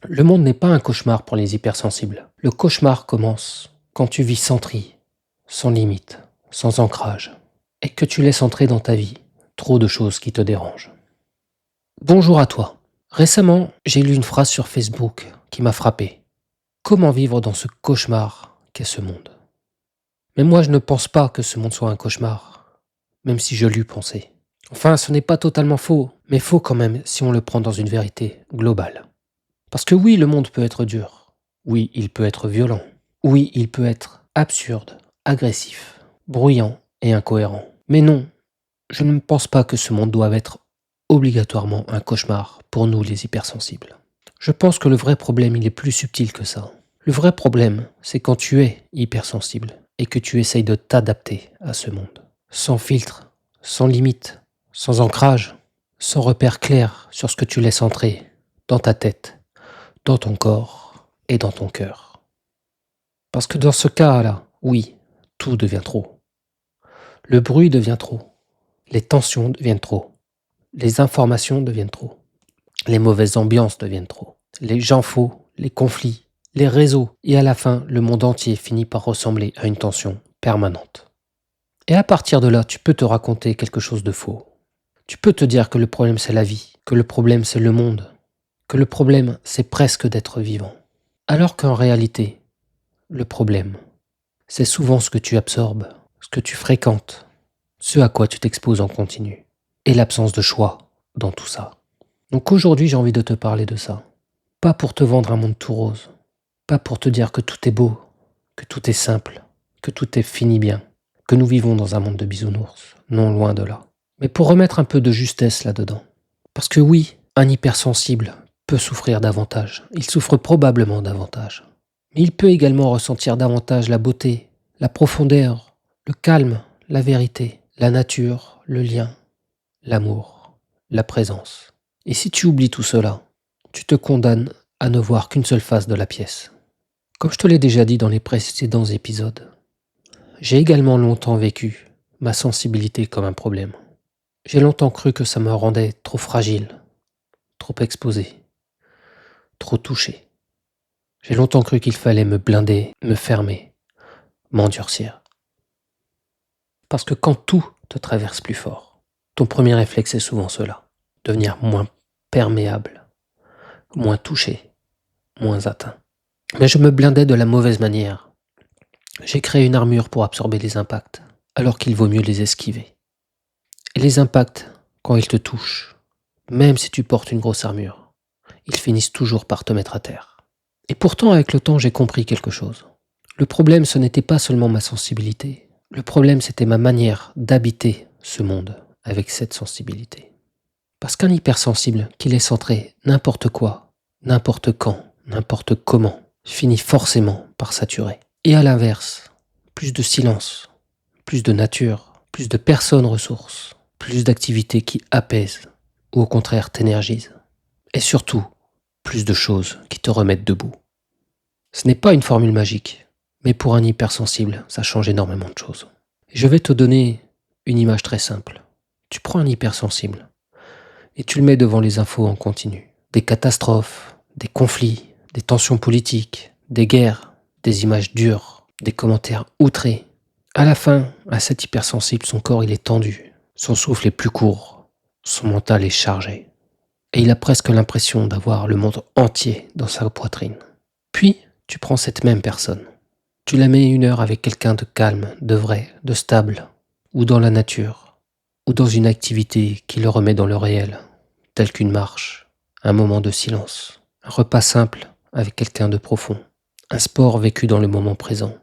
Le monde n'est pas un cauchemar pour les hypersensibles. Le cauchemar commence quand tu vis sans tri, sans limite, sans ancrage, et que tu laisses entrer dans ta vie trop de choses qui te dérangent. Bonjour à toi. Récemment, j'ai lu une phrase sur Facebook qui m'a frappé. Comment vivre dans ce cauchemar qu'est ce monde? Mais moi, je ne pense pas que ce monde soit un cauchemar, même si je l'eus pensé. Enfin, ce n'est pas totalement faux, mais faux quand même si on le prend dans une vérité globale. Parce que oui, le monde peut être dur. Oui, il peut être violent. Oui, il peut être absurde, agressif, bruyant et incohérent. Mais non, je ne pense pas que ce monde doive être obligatoirement un cauchemar pour nous les hypersensibles. Je pense que le vrai problème, il est plus subtil que ça. Le vrai problème, c'est quand tu es hypersensible et que tu essayes de t'adapter à ce monde. Sans filtre, sans limite, sans ancrage, sans repère clair sur ce que tu laisses entrer dans ta tête, dans ton corps et dans ton cœur. Parce que dans ce cas-là, oui, tout devient trop. Le bruit devient trop. Les tensions deviennent trop. Les informations deviennent trop. Les mauvaises ambiances deviennent trop. Les gens faux, les conflits, les réseaux. Et à la fin, le monde entier finit par ressembler à une tension permanente. Et à partir de là, tu peux te raconter quelque chose de faux. Tu peux te dire que le problème c'est la vie, que le problème c'est le monde, que le problème c'est presque d'être vivant. Alors qu'en réalité, le problème, c'est souvent ce que tu absorbes, ce que tu fréquentes, ce à quoi tu t'exposes en continu, et l'absence de choix dans tout ça. Donc aujourd'hui, j'ai envie de te parler de ça. Pas pour te vendre un monde tout rose, pas pour te dire que tout est beau, que tout est simple, que tout est fini bien, que nous vivons dans un monde de bisounours, non loin de là. Mais pour remettre un peu de justesse là-dedans. Parce que oui, un hypersensible peut souffrir davantage, il souffre probablement davantage. Mais il peut également ressentir davantage la beauté, la profondeur, le calme, la vérité, la nature, le lien, l'amour, la présence. Et si tu oublies tout cela, tu te condamnes à ne voir qu'une seule face de la pièce. Comme je te l'ai déjà dit dans les précédents épisodes, j'ai également longtemps vécu ma sensibilité comme un problème. J'ai longtemps cru que ça me rendait trop fragile, trop exposé, trop touché. J'ai longtemps cru qu'il fallait me blinder, me fermer, m'endurcir. Parce que quand tout te traverse plus fort, ton premier réflexe est souvent cela, devenir moins perméable, moins touché, moins atteint. Mais je me blindais de la mauvaise manière. J'ai créé une armure pour absorber les impacts, alors qu'il vaut mieux les esquiver. Et les impacts, quand ils te touchent, même si tu portes une grosse armure, ils finissent toujours par te mettre à terre. Et pourtant, avec le temps, j'ai compris quelque chose. Le problème, ce n'était pas seulement ma sensibilité. Le problème, c'était ma manière d'habiter ce monde avec cette sensibilité. Parce qu'un hypersensible qui laisse entrer n'importe quoi, n'importe quand, n'importe comment, finit forcément par saturer. Et à l'inverse, plus de silence, plus de nature, plus de personnes ressources, plus d'activités qui apaisent ou au contraire t'énergisent. Et surtout, plus de choses qui te remettent debout. Ce n'est pas une formule magique, mais pour un hypersensible, ça change énormément de choses. Et je vais te donner une image très simple. Tu prends un hypersensible et tu le mets devant les infos en continu. Des catastrophes, des conflits, des tensions politiques, des guerres, des images dures, des commentaires outrés. À la fin, à cet hypersensible, son corps il est tendu, son souffle est plus court, son mental est chargé. Et il a presque l'impression d'avoir le monde entier dans sa poitrine. Puis, tu prends cette même personne. Tu la mets 1 heure avec quelqu'un de calme, de vrai, de stable, ou dans la nature, ou dans une activité qui le remet dans le réel, telle qu'une marche, un moment de silence, un repas simple avec quelqu'un de profond, un sport vécu dans le moment présent,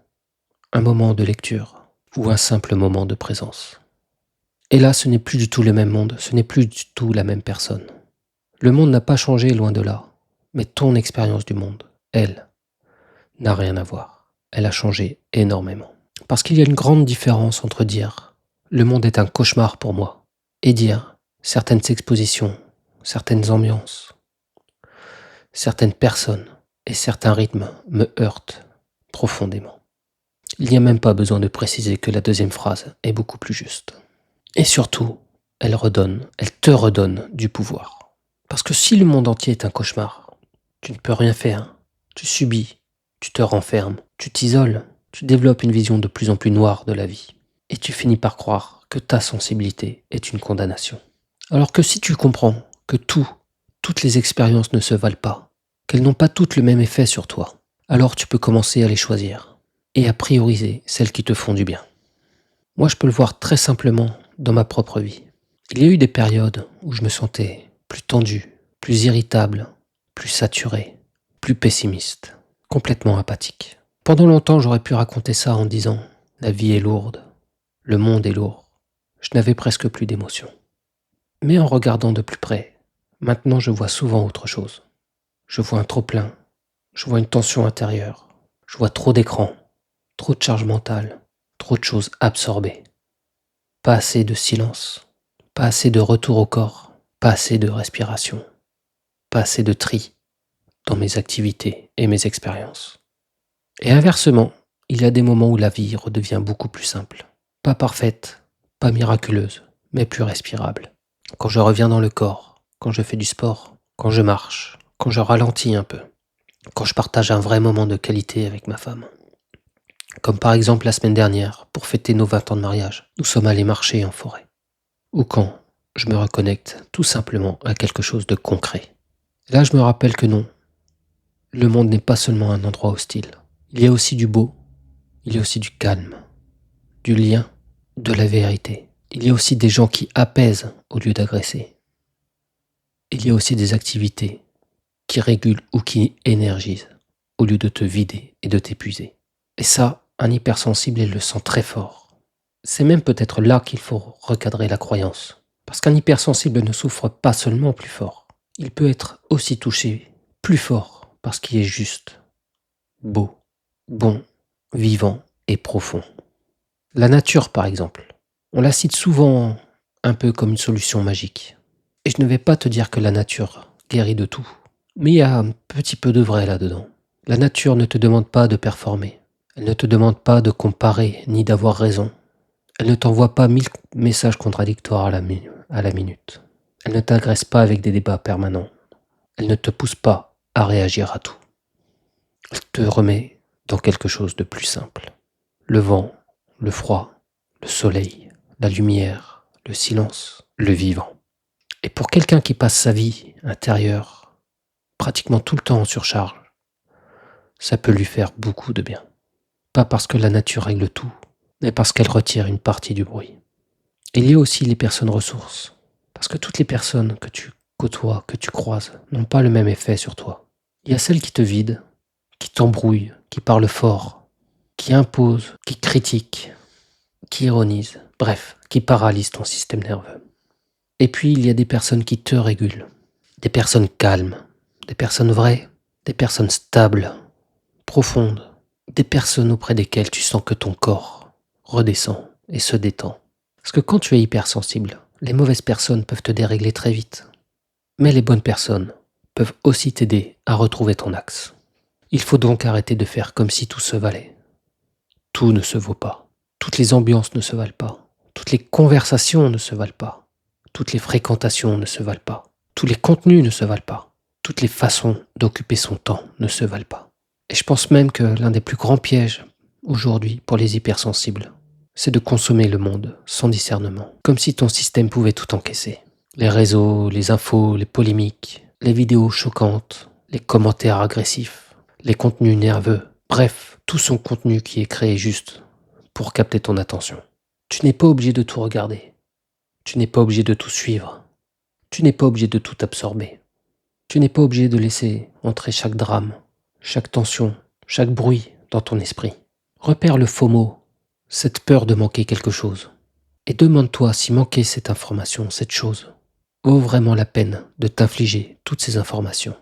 un moment de lecture, ou un simple moment de présence. Et là, ce n'est plus du tout le même monde, ce n'est plus du tout la même personne. Le monde n'a pas changé, loin de là, mais ton expérience du monde, elle, n'a rien à voir. Elle a changé énormément. Parce qu'il y a une grande différence entre dire « le monde est un cauchemar pour moi » et dire « certaines expositions, certaines ambiances, certaines personnes et certains rythmes me heurtent profondément ». Il n'y a même pas besoin de préciser que la deuxième phrase est beaucoup plus juste. Et surtout, elle te redonne du pouvoir. Parce que si le monde entier est un cauchemar, Tu ne peux rien faire. Tu subis. Tu te renfermes. Tu t'isoles. Tu développes une vision de plus en plus noire de la vie. Et tu finis par croire que ta sensibilité est une condamnation. Alors que si tu comprends que toutes les expériences ne se valent pas, qu'elles n'ont pas toutes le même effet sur toi, alors tu peux commencer à les choisir et à prioriser celles qui te font du bien. Moi, je peux le voir très simplement dans ma propre vie. Il y a eu des périodes où je me sentais plus tendu, plus irritable, plus saturé, plus pessimiste, complètement apathique. Pendant longtemps, j'aurais pu raconter ça en disant « La vie est lourde, le monde est lourd ». Je n'avais presque plus d'émotion. Mais en regardant de plus près, maintenant je vois souvent autre chose. Je vois un trop-plein, je vois une tension intérieure, je vois trop d'écran, trop de charge mentale, trop de choses absorbées. Pas assez de silence, pas assez de retour au corps, pas assez de respiration, pas assez de tri dans mes activités et mes expériences. Et inversement, il y a des moments où la vie redevient beaucoup plus simple. Pas parfaite, pas miraculeuse, mais plus respirable. Quand je reviens dans le corps, quand je fais du sport, quand je marche, quand je ralentis un peu, quand je partage un vrai moment de qualité avec ma femme. Comme par exemple la semaine dernière, pour fêter nos 20 ans de mariage, nous sommes allés marcher en forêt. Ou quand je me reconnecte tout simplement à quelque chose de concret. Là, je me rappelle que non, le monde n'est pas seulement un endroit hostile. Il y a aussi du beau, il y a aussi du calme, du lien, de la vérité. Il y a aussi des gens qui apaisent au lieu d'agresser. Il y a aussi des activités qui régulent ou qui énergisent au lieu de te vider et de t'épuiser. Et ça, un hypersensible, il le sent très fort. C'est même peut-être là qu'il faut recadrer la croyance. Parce qu'un hypersensible ne souffre pas seulement plus fort. Il peut être aussi touché plus fort parce qu'il est juste, beau, bon, vivant et profond. La nature, par exemple, on la cite souvent un peu comme une solution magique. Et je ne vais pas te dire que la nature guérit de tout. Mais il y a un petit peu de vrai là-dedans. La nature ne te demande pas de performer. Elle ne te demande pas de comparer ni d'avoir raison. Elle ne t'envoie pas 1000 messages contradictoires à la minute. Elle ne t'agresse pas avec des débats permanents. Elle ne te pousse pas à réagir à tout. Elle te remet dans quelque chose de plus simple. Le vent, le froid, le soleil, la lumière, le silence, le vivant. Et pour quelqu'un qui passe sa vie intérieure, pratiquement tout le temps en surcharge, ça peut lui faire beaucoup de bien. Pas parce que la nature règle tout, mais parce qu'elle retire une partie du bruit. Et il y a aussi les personnes ressources. Parce que toutes les personnes que tu côtoies, que tu croises, n'ont pas le même effet sur toi. Il y a celles qui te vident, qui t'embrouillent, qui parlent fort, qui imposent, qui critiquent, qui ironisent, bref, qui paralysent ton système nerveux. Et puis il y a des personnes qui te régulent, des personnes calmes, des personnes vraies, des personnes stables, profondes, des personnes auprès desquelles tu sens que ton corps redescend et se détend. Parce que quand tu es hypersensible, les mauvaises personnes peuvent te dérégler très vite. Mais les bonnes personnes peuvent aussi t'aider à retrouver ton axe. Il faut donc arrêter de faire comme si tout se valait. Tout ne se vaut pas. Toutes les ambiances ne se valent pas. Toutes les conversations ne se valent pas. Toutes les fréquentations ne se valent pas. Tous les contenus ne se valent pas. Toutes les façons d'occuper son temps ne se valent pas. Et je pense même que l'un des plus grands pièges aujourd'hui pour les hypersensibles, c'est de consommer le monde sans discernement, comme si ton système pouvait tout encaisser. Les réseaux, les infos, les polémiques, les vidéos choquantes, les commentaires agressifs, les contenus nerveux, bref, tout son contenu qui est créé juste pour capter ton attention. Tu n'es pas obligé de tout regarder. Tu n'es pas obligé de tout suivre. Tu n'es pas obligé de tout absorber. Tu n'es pas obligé de laisser entrer chaque drame, chaque tension, chaque bruit dans ton esprit. Repère le FOMO, cette peur de manquer quelque chose. Et demande-toi si manquer cette information, cette chose, vaut vraiment la peine de t'infliger toutes ces informations.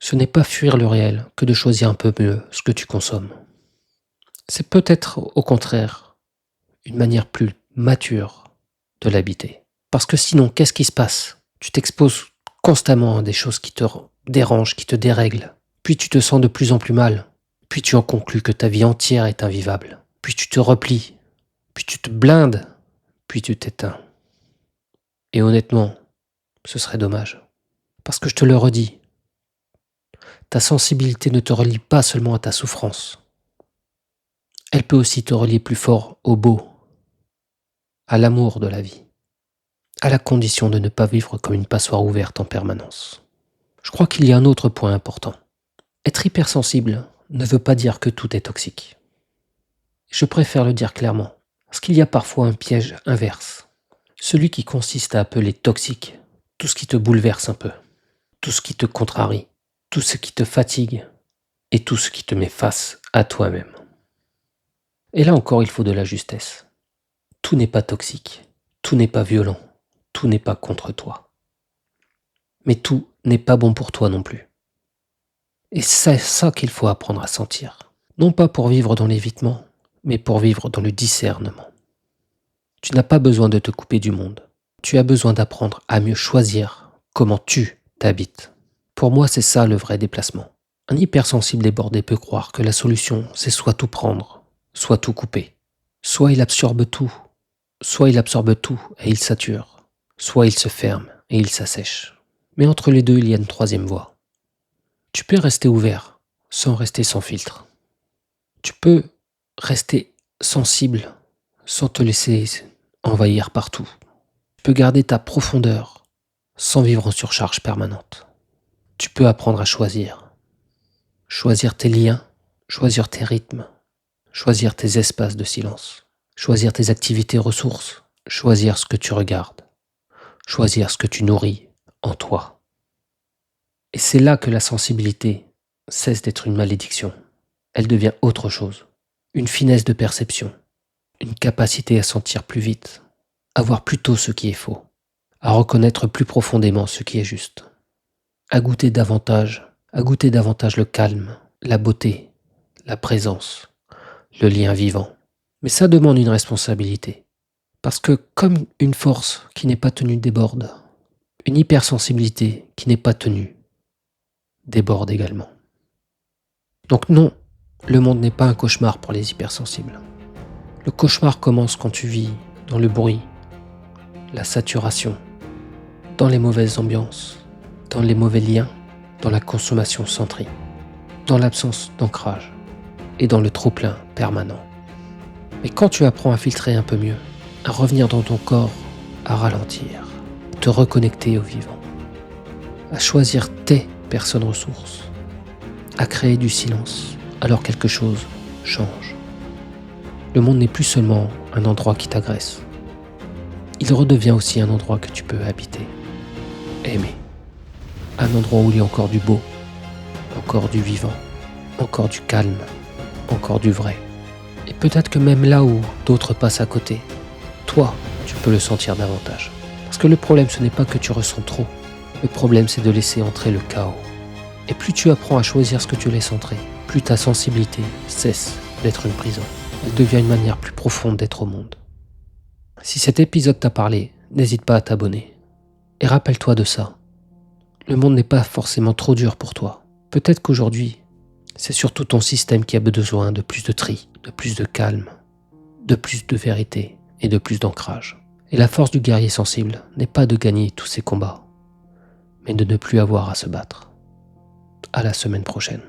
Ce n'est pas fuir le réel que de choisir un peu mieux ce que tu consommes. C'est peut-être au contraire une manière plus mature de l'habiter. Parce que sinon, qu'est-ce qui se passe? Tu t'exposes constamment à des choses qui te dérangent, qui te dérèglent. Puis tu te sens de plus en plus mal. Puis tu en conclus que ta vie entière est invivable. Puis tu te replies. Puis tu te blindes. Puis tu t'éteins. Et honnêtement, ce serait dommage. Parce que je te le redis, Ta sensibilité ne te relie pas seulement à ta souffrance. Elle peut aussi te relier plus fort au beau, à l'amour de la vie, à la condition de ne pas vivre comme une passoire ouverte en permanence. Je crois qu'il y a un autre point important. Être hypersensible ne veut pas dire que tout est toxique. Je préfère le dire clairement, parce qu'il y a parfois un piège inverse. Celui qui consiste à appeler toxique tout ce qui te bouleverse un peu, tout ce qui te contrarie, tout ce qui te fatigue et tout ce qui te met face à toi-même. Et là encore, il faut de la justesse. Tout n'est pas toxique, tout n'est pas violent, tout n'est pas contre toi. Mais tout n'est pas bon pour toi non plus. Et c'est ça qu'il faut apprendre à sentir. Non pas pour vivre dans l'évitement, mais pour vivre dans le discernement. Tu n'as pas besoin de te couper du monde. Tu as besoin d'apprendre à mieux choisir comment tu t'habites. Pour moi, c'est ça le vrai déplacement. Un hypersensible débordé peut croire que la solution, c'est soit tout prendre, soit tout couper. Soit il absorbe tout et il sature, soit il se ferme et il s'assèche. Mais entre les deux, il y a une troisième voie. Tu peux rester ouvert sans rester sans filtre. Tu peux rester sensible sans te laisser envahir partout. Tu peux garder ta profondeur sans vivre en surcharge permanente. Tu peux apprendre à choisir. Choisir tes liens, choisir tes rythmes, choisir tes espaces de silence, choisir tes activités ressources, choisir ce que tu regardes, choisir ce que tu nourris en toi. Et c'est là que la sensibilité cesse d'être une malédiction. Elle devient autre chose. Une finesse de perception, une capacité à sentir plus vite, à voir plus tôt ce qui est faux, à reconnaître plus profondément ce qui est juste, à goûter davantage le calme, la beauté, la présence, le lien vivant. Mais ça demande une responsabilité. Parce que comme une force qui n'est pas tenue déborde, une hypersensibilité qui n'est pas tenue déborde également. Donc non, le monde n'est pas un cauchemar pour les hypersensibles. Le cauchemar commence quand tu vis dans le bruit, la saturation, dans les mauvaises ambiances, dans les mauvais liens, dans la consommation centrée, dans l'absence d'ancrage et dans le trop-plein permanent. Mais quand tu apprends à filtrer un peu mieux, à revenir dans ton corps, à ralentir, à te reconnecter au vivant, à choisir tes personnes ressources, à créer du silence alors quelque chose change. Le monde n'est plus seulement un endroit qui t'agresse. Il redevient aussi un endroit que tu peux habiter, aimer. Un endroit où il y a encore du beau, encore du vivant, encore du calme, encore du vrai. Et peut-être que même là où d'autres passent à côté, toi, tu peux le sentir davantage. Parce que le problème, ce n'est pas que tu ressens trop. Le problème, c'est de laisser entrer le chaos. Et plus tu apprends à choisir ce que tu laisses entrer, plus ta sensibilité cesse d'être une prison. Elle devient une manière plus profonde d'être au monde. Si cet épisode t'a parlé, n'hésite pas à t'abonner. Et rappelle-toi de ça. Le monde n'est pas forcément trop dur pour toi. Peut-être qu'aujourd'hui, c'est surtout ton système qui a besoin de plus de tri, de plus de calme, de plus de vérité et de plus d'ancrage. Et la force du guerrier sensible n'est pas de gagner tous ces combats, mais de ne plus avoir à se battre. À la semaine prochaine.